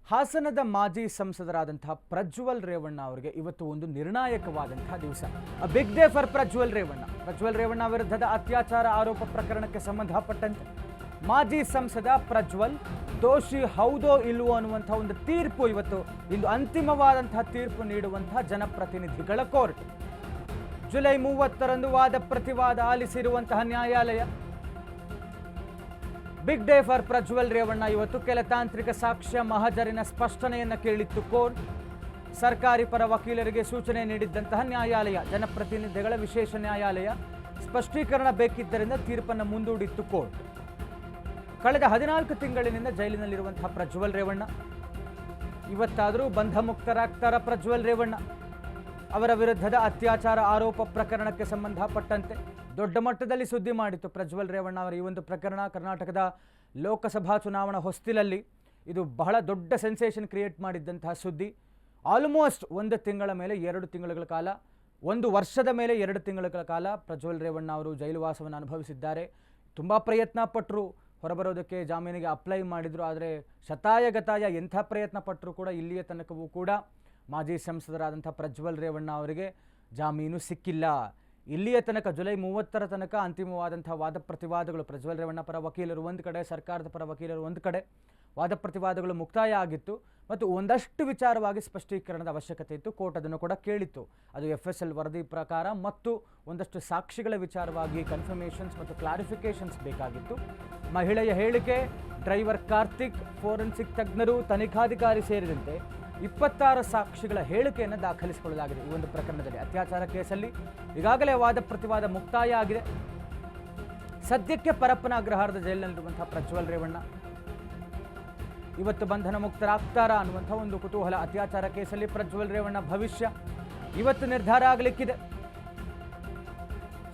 ಹಾಸನದ ಮಾಜಿ ಸಂಸದರಾದಂತಹ ಪ್ರಜ್ವಲ್ ರೇವಣ್ಣ ಅವರಿಗೆ ಇವತ್ತು ಒಂದು ನಿರ್ಣಾಯಕವಾದಂತಹ ದಿವಸ. Big day for Prajwal Revanna. Prajwal Revanna ವಿರುದ್ಧದ ಅತ್ಯಾಚಾರ ಆರೋಪ ಪ್ರಕರಣಕ್ಕೆ ಸಂಬಂಧಪಟ್ಟಂತೆ ಮಾಜಿ ಸಂಸದ ಪ್ರಜ್ವಲ್ ದೋಷಿ ಹೌದೋ ಇಲ್ವೋ ಅನ್ನುವಂಥ ಒಂದು ತೀರ್ಪು ಇವತ್ತು ಇಂದು ಅಂತಿಮವಾದಂತಹ ತೀರ್ಪು ನೀಡುವಂತಹ ಜನಪ್ರತಿನಿಧಿಗಳ ಕೋರ್ಟ್. ಜುಲೈ 30ರಂದು ವಾದ ಪ್ರತಿವಾದ ಆಲಿಸಿರುವಂತಹ ನ್ಯಾಯಾಲಯ big day for Prajwal Revanna ಇವತ್ತು ಕೆಲ ತಾಂತ್ರಿಕ ಸಾಕ್ಷ್ಯ ಮಹಜರಿನ ಸ್ಪಷ್ಟನೆಯನ್ನು ಕೇಳಿತ್ತು ಕೋರ್ಟ್. ಸರ್ಕಾರಿ ಪರ ವಕೀಲರಿಗೆ ಸೂಚನೆ ನೀಡಿದ್ದಂತಹ ನ್ಯಾಯಾಲಯ, ಜನಪ್ರತಿನಿಧಿಗಳ ವಿಶೇಷ ನ್ಯಾಯಾಲಯ ಸ್ಪಷ್ಟೀಕರಣ ಬೇಕಿದ್ದರಿಂದ ತೀರ್ಪನ್ನು ಮುಂದೂಡಿತ್ತು ಕೋರ್ಟ್. ಕಳೆದ 14 ತಿಂಗಳಿನಿಂದ ಜೈಲಿನಲ್ಲಿರುವಂತಹ ಪ್ರಜ್ವಲ್ ರೇವಣ್ಣ ಇವತ್ತಾದರೂ ಬಂಧ ಮುಕ್ತರಾಗ್ತಾರ. ಪ್ರಜ್ವಲ್ ರೇವಣ್ಣ ಅವರ ವಿರುದ್ಧದ ಅತ್ಯಾಚಾರ ಆರೋಪ ಪ್ರಕರಣಕ್ಕೆ ಸಂಬಂಧಪಟ್ಟಂತೆ ದೊಡ್ಡ ಮಟ್ಟದಲ್ಲಿ ಸುದ್ದಿ ಮಾಡಿತ್ತು ಪ್ರಜ್ವಲ್ ರೇವಣ್ಣ ಅವರ ಈ ಒಂದು ಪ್ರಕರಣ. ಕರ್ನಾಟಕದ ಲೋಕಸಭಾ ಚುನಾವಣಾ ಹೊಸ್ತಿಲಲ್ಲಿ ಇದು ಬಹಳ ದೊಡ್ಡ ಸೆನ್ಸೇಷನ್ ಕ್ರಿಯೇಟ್ ಮಾಡಿದ್ದಂತಹ ಸುದ್ದಿ. ಆಲ್ಮೋಸ್ಟ್ 1 ತಿಂಗಳ ಮೇಲೆ 2 ತಿಂಗಳ ಕಾಲ, 1 ವರ್ಷದ ಮೇಲೆ 2 ತಿಂಗಳ ಕಾಲ ಪ್ರಜ್ವಲ್ ರೇವಣ್ಣ ಅವರು ಜೈಲುವಾಸವನ್ನು ಅನುಭವಿಸಿದ್ದಾರೆ. ತುಂಬ ಪ್ರಯತ್ನ ಪಟ್ಟರು, ಹೊರಬರೋದಕ್ಕೆ ಜಾಮೀನಿಗೆ ಅಪ್ಲೈ ಮಾಡಿದರು. ಆದರೆ ಶತಾಯಗತಾಯ ಎಂಥ ಪ್ರಯತ್ನ ಪಟ್ಟರು ಕೂಡ ಇಲ್ಲಿಯ ತನಕವೂ ಕೂಡ ಮಾಜಿ ಸಂಸದರಾದಂಥ ಪ್ರಜ್ವಲ್ ರೇವಣ್ಣ ಅವರಿಗೆ ಜಾಮೀನು ಸಿಕ್ಕಿಲ್ಲ. ಇಲ್ಲಿಯ ತನಕ ಜುಲೈ 30ರ ತನಕ ಅಂತಿಮವಾದಂಥ ವಾದ ಪ್ರತಿವಾದಗಳು, ಪ್ರಜ್ವಲ್ ರೇವಣ್ಣ ಪರ ವಕೀಲರು ಒಂದು ಕಡೆ, ಸರ್ಕಾರದ ಪರ ವಕೀಲರು ಒಂದು ಕಡೆ, ವಾದ ಪ್ರತಿವಾದಗಳು ಮುಕ್ತಾಯ ಆಗಿತ್ತು ಮತ್ತು ಒಂದಷ್ಟು ವಿಚಾರವಾಗಿ ಸ್ಪಷ್ಟೀಕರಣದ ಅವಶ್ಯಕತೆ ಇತ್ತು. ಕೋರ್ಟ್ ಅದನ್ನು ಕೂಡ ಕೇಳಿತ್ತು. ಅದು FSL ವರದಿ ಪ್ರಕಾರ ಮತ್ತು ಒಂದಷ್ಟು ಸಾಕ್ಷಿಗಳ ವಿಚಾರವಾಗಿ ಕನ್ಫರ್ಮೇಷನ್ಸ್ ಮತ್ತು ಕ್ಲಾರಿಫಿಕೇಷನ್ಸ್ ಬೇಕಾಗಿತ್ತು. ಮಹಿಳೆಯ ಹೇಳಿಕೆ, ಡ್ರೈವರ್ ಕಾರ್ತಿಕ್, ಫೋರೆನ್ಸಿಕ್ ತಜ್ಞರು, ತನಿಖಾಧಿಕಾರಿ ಸೇರಿದಂತೆ 26 ಸಾಕ್ಷಿಗಳ ಹೇಳಿಕೆಯನ್ನು ದಾಖಲಿಸಿಕೊಳ್ಳಲಾಗಿದೆ. ಈ ಒಂದು ಪ್ರಕರಣದಲ್ಲಿ ಅತ್ಯಾಚಾರ ಕೇಸಲ್ಲಿ ಈಗಾಗಲೇ ವಾದ ಪ್ರತಿವಾದ ಮುಕ್ತಾಯ ಆಗಿದೆ. ಸದ್ಯಕ್ಕೆ ಪರಪ್ಪನ ಅಗ್ರಹಾರದ ಜೈಲಿನಲ್ಲಿರುವಂತಹ ಪ್ರಜ್ವಲ್ ರೇವಣ್ಣ ಇವತ್ತು ಬಂಧನ ಮುಕ್ತರಾಗ್ತಾರಾ ಅನ್ನುವಂಥ ಒಂದು ಕುತೂಹಲ. ಅತ್ಯಾಚಾರ ಕೇಸಲ್ಲಿ ಪ್ರಜ್ವಲ್ ರೇವಣ್ಣ ಭವಿಷ್ಯ ಇವತ್ತು ನಿರ್ಧಾರ ಆಗಲಿಕ್ಕಿದೆ.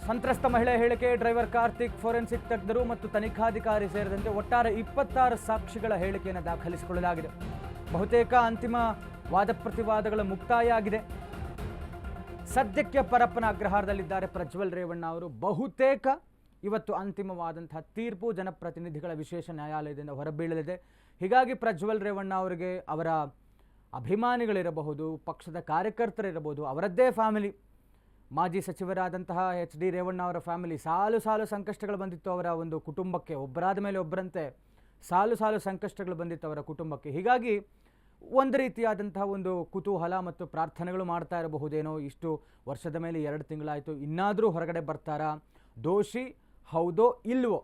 ಸಂತ್ರಸ್ತ ಮಹಿಳೆ ಹೇಳಿಕೆ, ಡ್ರೈವರ್ ಕಾರ್ತಿಕ್, ಫೋರೆನ್ಸಿಕ್ ತಜ್ಞರು ಮತ್ತು ತನಿಖಾಧಿಕಾರಿ ಸೇರಿದಂತೆ ಒಟ್ಟಾರೆ 26 ಸಾಕ್ಷಿಗಳ ಹೇಳಿಕೆಯನ್ನು ದಾಖಲಿಸಿಕೊಳ್ಳಲಾಗಿದೆ. ಬಹುತೇಕ ಅಂತಿಮ ವಾದ ಪ್ರತಿವಾದಗಳು ಮುಕ್ತಾಯ ಆಗಿದೆ. ಸದ್ಯಕ್ಕೆ ಪರಪ್ಪನ ಅಗ್ರಹಾರದಲ್ಲಿದ್ದಾರೆ ಪ್ರಜ್ವಲ್ ರೇವಣ್ಣ ಅವರು. ಬಹುತೇಕ ಇವತ್ತು ಅಂತಿಮವಾದಂತಹ ತೀರ್ಪು ಜನಪ್ರತಿನಿಧಿಗಳ ವಿಶೇಷ ನ್ಯಾಯಾಲಯದಿಂದ ಹೊರಬೀಳಲಿದೆ. ಹೀಗಾಗಿ ಪ್ರಜ್ವಲ್ ರೇವಣ್ಣ ಅವರಿಗೆ ಅವರ ಅಭಿಮಾನಿಗಳಿರಬಹುದು, ಪಕ್ಷದ ಕಾರ್ಯಕರ್ತರಿರಬಹುದು, ಅವರದ್ದೇ ಫ್ಯಾಮಿಲಿ, ಮಾಜಿ ಸಚಿವರಾದಂತಹ HD ರೇವಣ್ಣ ಅವರ ಫ್ಯಾಮಿಲಿ, ಸಾಲು ಸಾಲು ಸಂಕಷ್ಟಗಳು ಬಂದಿತ್ತು ಅವರ ಒಂದು ಕುಟುಂಬಕ್ಕೆ. ಒಬ್ಬರಾದ ಮೇಲೆ ಒಬ್ಬರಂತೆ ಸಾಲು ಸಾಲು ಸಂಕಷ್ಟಗಳು ಬಂದಿತ್ತು ಅವರ ಕುಟುಂಬಕ್ಕೆ. ಹೀಗಾಗಿ ಒಂದು ರೀತಿಯಾದಂತಹ ಒಂದು ಕುತೂಹಲ ಮತ್ತು ಪ್ರಾರ್ಥನೆಗಳು ಮಾಡ್ತಾ ಇರಬಹುದೇನೋ, ಇಷ್ಟು ವರ್ಷದ ಮೇಲೆ 2 ತಿಂಗಳಾಯಿತು, ಇನ್ನಾದರೂ ಹೊರಗಡೆ ಬರ್ತಾರಾ, ದೋಷಿ ಹೌದೋ ಇಲ್ವೋ,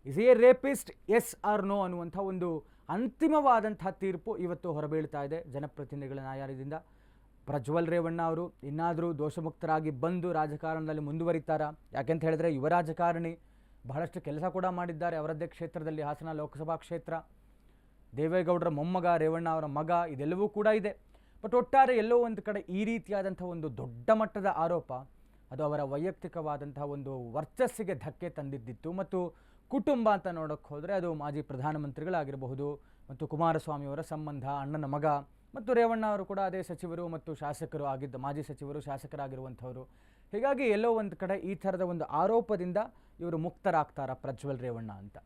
is a rapist, yes or no ಅನ್ನುವಂಥ ಒಂದು ಅಂತಿಮವಾದಂಥ ತೀರ್ಪು ಇವತ್ತು ಹೊರಬೀಳ್ತಾ ಇದೆ ಜನಪ್ರತಿನಿಧಿಗಳ ನ್ಯಾಯಾಲಯದಿಂದ. ಪ್ರಜ್ವಲ್ ರೇವಣ್ಣ ಅವರು ಇನ್ನಾದರೂ ದೋಷಮುಕ್ತರಾಗಿ ಬಂದು ರಾಜಕಾರಣದಲ್ಲಿ ಮುಂದುವರಿತಾರಾ? ಯಾಕೆಂತ ಹೇಳಿದ್ರೆ ಯುವ ರಾಜಕಾರಣಿ, ಬಹಳಷ್ಟು ಕೆಲಸ ಕೂಡ ಮಾಡಿದ್ದಾರೆ ಅವರದ್ದೇ ಕ್ಷೇತ್ರದಲ್ಲಿ, ಹಾಸನ ಲೋಕಸಭಾ ಕ್ಷೇತ್ರ. ದೇವೇಗೌಡರ ಮೊಮ್ಮಗ, ರೇವಣ್ಣ ಅವರ ಮಗ, ಇದೆಲ್ಲವೂ ಕೂಡ ಇದೆ. ಬಟ್ ಒಟ್ಟಾರೆ ಎಲ್ಲೋ ಒಂದು ಕಡೆ ಈ ರೀತಿಯಾದಂಥ ಒಂದು ದೊಡ್ಡ ಮಟ್ಟದ ಆರೋಪ ಅದು ಅವರ ವೈಯಕ್ತಿಕವಾದಂತಹ ಒಂದು ವರ್ಚಸ್ಸಿಗೆ ಧಕ್ಕೆ ತಂದಿದ್ದಿತ್ತು. ಮತ್ತು ಕುಟುಂಬ ಅಂತ ನೋಡೋಕ್ಕೆ ಹೋದರೆ ಅದು ಮಾಜಿ ಪ್ರಧಾನಮಂತ್ರಿಗಳಾಗಿರಬಹುದು ಮತ್ತು ಕುಮಾರಸ್ವಾಮಿಯವರ ಸಂಬಂಧ, ಅಣ್ಣನ ಮಗ, ಮತ್ತು ರೇವಣ್ಣ ಅವರು ಕೂಡ ಅದೇ ಸಚಿವರು ಮತ್ತು ಶಾಸಕರು ಆಗಿದ್ದ, ಮಾಜಿ ಸಚಿವರು ಶಾಸಕರಾಗಿರುವಂಥವರು. ಹೀಗಾಗಿ ಎಲ್ಲೋ ಒಂದು ಕಡೆ ಈ ಥರದ ಒಂದು ಆರೋಪದಿಂದ ಇವರು ಮುಕ್ತರಾಗ್ತಾರಾ ಪ್ರಜ್ವಲ್ ರೇವಣ್ಣ ಅಂತ.